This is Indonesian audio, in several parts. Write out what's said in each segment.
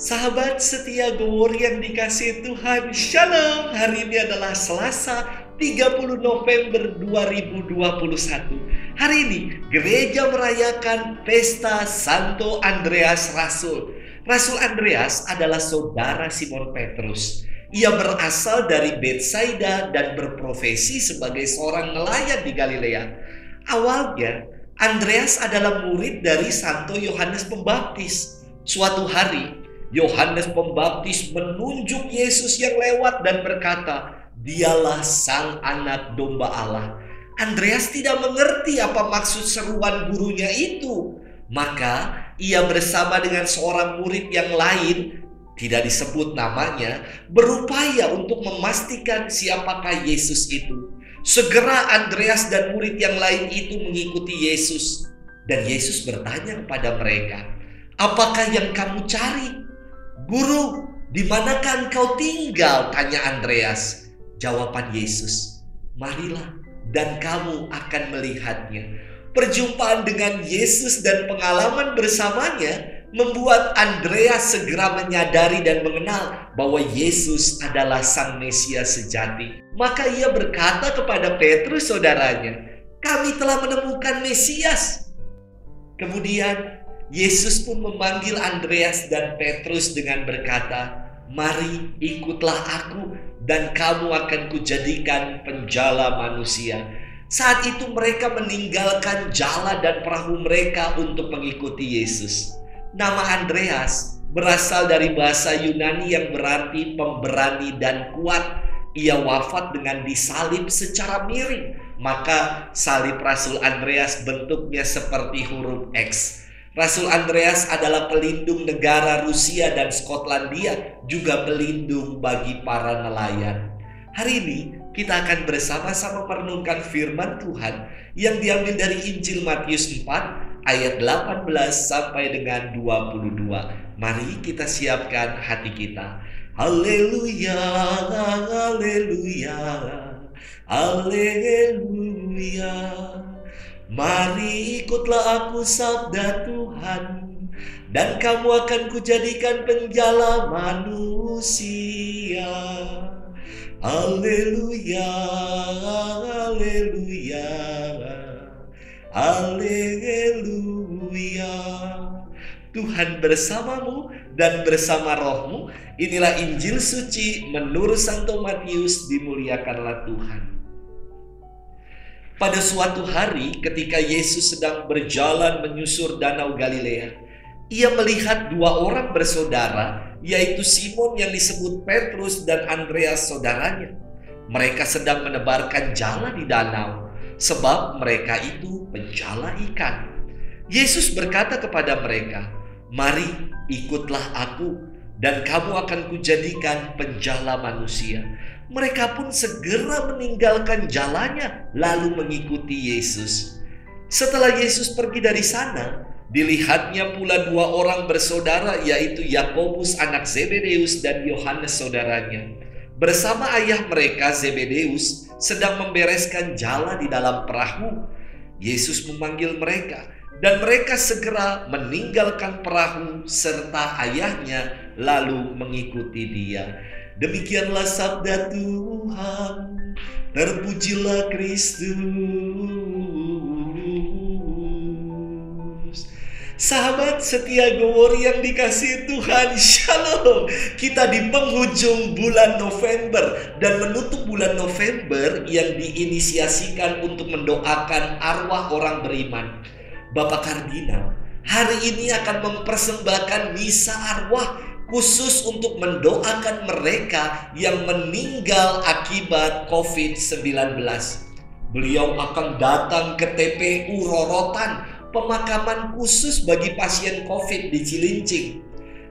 Sahabat setia Gowor yang dikasihi Tuhan, Shalom. Hari ini adalah Selasa 30 November 2021. Hari ini gereja merayakan pesta Santo Andreas Rasul. Rasul Andreas adalah saudara Simon Petrus. Ia berasal dari Betsaida dan berprofesi sebagai seorang nelayan di Galilea. Awalnya, Andreas adalah murid dari Santo Yohanes Pembaptis. Suatu hari, Yohanes Pembaptis menunjuk Yesus yang lewat dan berkata, "Dialah sang anak domba Allah." Andreas tidak mengerti apa maksud seruan gurunya itu. Maka ia bersama dengan seorang murid yang lain, tidak disebut namanya, berupaya untuk memastikan siapakah Yesus itu. Segera Andreas dan murid yang lain itu mengikuti Yesus. Dan Yesus bertanya kepada mereka, "Apakah yang kamu cari?" "Guru, di manakah engkau tinggal?" tanya Andreas. Jawaban Yesus, "Marilah dan kamu akan melihatnya." Perjumpaan dengan Yesus dan pengalaman bersamanya membuat Andreas segera menyadari dan mengenal bahwa Yesus adalah Sang Mesias sejati. Maka ia berkata kepada Petrus saudaranya, "Kami telah menemukan Mesias." Kemudian Yesus pun memanggil Andreas dan Petrus dengan berkata, "Mari ikutlah aku dan kamu akan kujadikan penjala manusia." Saat itu mereka meninggalkan jala dan perahu mereka untuk mengikuti Yesus. Nama Andreas berasal dari bahasa Yunani yang berarti pemberani dan kuat. Ia wafat dengan disalib secara miring. Maka salib Rasul Andreas bentuknya seperti huruf X. Rasul Andreas adalah pelindung negara Rusia dan Skotlandia, juga pelindung bagi para nelayan. Hari ini kita akan bersama-sama merenungkan firman Tuhan yang diambil dari Injil Matius 4 ayat 18 sampai dengan 22. Mari kita siapkan hati kita. Haleluya, haleluya, haleluya. Mari ikutlah aku sabda Tuhan, dan kamu akan kujadikan penjala manusia. Haleluya, haleluya, haleluya. Tuhan bersamamu dan bersama rohmu. Inilah Injil suci menurut Santo Matius. Dimuliakanlah Tuhan. Pada suatu hari ketika Yesus sedang berjalan menyusur danau Galilea, ia melihat dua orang bersaudara, yaitu Simon yang disebut Petrus dan Andreas saudaranya. Mereka sedang menebarkan jala di danau, sebab mereka itu penjala ikan. Yesus berkata kepada mereka, "Mari ikutlah aku, dan kamu akan kujadikan penjala manusia." Mereka pun segera meninggalkan jalannya, lalu mengikuti Yesus. Setelah Yesus pergi dari sana, dilihatnya pula dua orang bersaudara, yaitu Yakobus anak Zebedeus dan Yohanes saudaranya. Bersama ayah mereka Zebedeus sedang membereskan jala di dalam perahu. Yesus memanggil mereka, dan mereka segera meninggalkan perahu serta ayahnya, lalu mengikuti Dia. Demikianlah sabda Tuhan. Terpujilah Kristus. Sahabat setia Gowor yang dikasihi Tuhan, Shalom. Kita di penghujung bulan November dan menutup bulan November yang diinisiasikan untuk mendoakan arwah orang beriman. Bapak Kardinal hari ini akan mempersembahkan misa arwah khusus untuk mendoakan mereka yang meninggal akibat COVID-19. Beliau akan datang ke TPU Rorotan, pemakaman khusus bagi pasien COVID di Cilincing.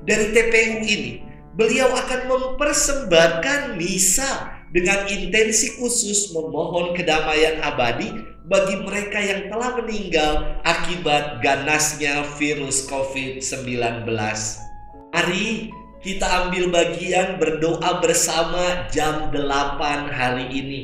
Dari TPU ini, beliau akan mempersembahkan misa dengan intensi khusus memohon kedamaian abadi bagi mereka yang telah meninggal akibat ganasnya virus COVID-19. Mari kita ambil bagian berdoa bersama jam 8 hari ini.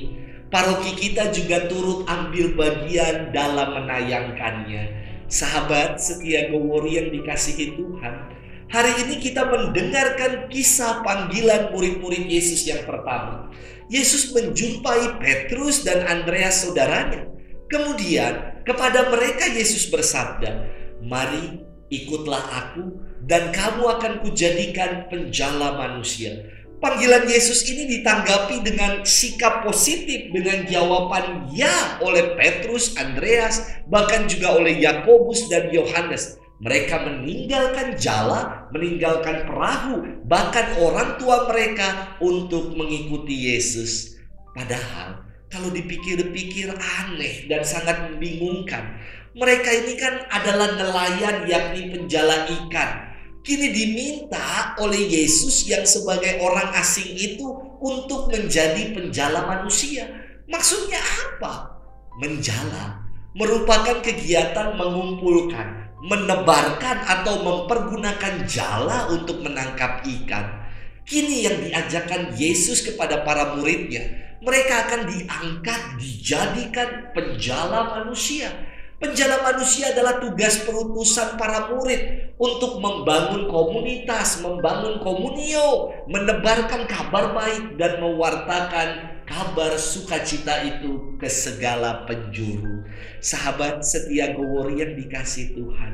Paroki kita juga turut ambil bagian dalam menayangkannya. Sahabat setia Gowor yang dikasihi Tuhan, Hari ini kita mendengarkan kisah panggilan murid-murid Yesus yang pertama. Yesus menjumpai Petrus dan Andreas saudaranya. Kemudian kepada mereka Yesus bersabda, "Mari ikutlah aku dan kamu akan kujadikan penjala manusia." Panggilan Yesus ini ditanggapi dengan sikap positif, dengan jawaban ya oleh Petrus, Andreas, bahkan juga oleh Yakobus dan Yohanes. Mereka meninggalkan jala, meninggalkan perahu, bahkan orang tua mereka untuk mengikuti Yesus. Padahal kalau dipikir-pikir aneh dan sangat membingungkan. Mereka ini kan adalah nelayan, yakni penjala ikan. Kini diminta oleh Yesus yang sebagai orang asing itu untuk menjadi penjala manusia. Maksudnya apa? Menjala merupakan kegiatan mengumpulkan, menebarkan atau mempergunakan jala untuk menangkap ikan. Kini yang diajarkan Yesus kepada para muridnya, mereka akan diangkat, dijadikan penjala manusia. Penjala manusia adalah tugas perutusan para murid untuk membangun komunitas, membangun komunio, menebarkan kabar baik dan mewartakan kabar sukacita itu ke segala penjuru. Sahabat setia Gowori yang dikasihi Tuhan,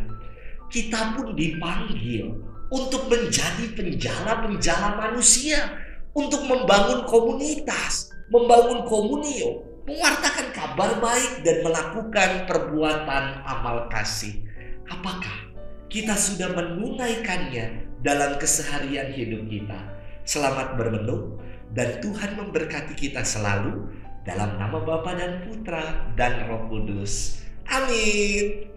kita pun dipanggil untuk menjadi penjala-penjala manusia, untuk membangun komunitas, membangun komunio, mewartakan kabar baik dan melakukan perbuatan amal kasih. Apakah kita sudah menunaikannya dalam keseharian hidup kita? Selamat bermenung dan Tuhan memberkati kita selalu dalam nama Bapa dan Putra dan Roh Kudus. Amin.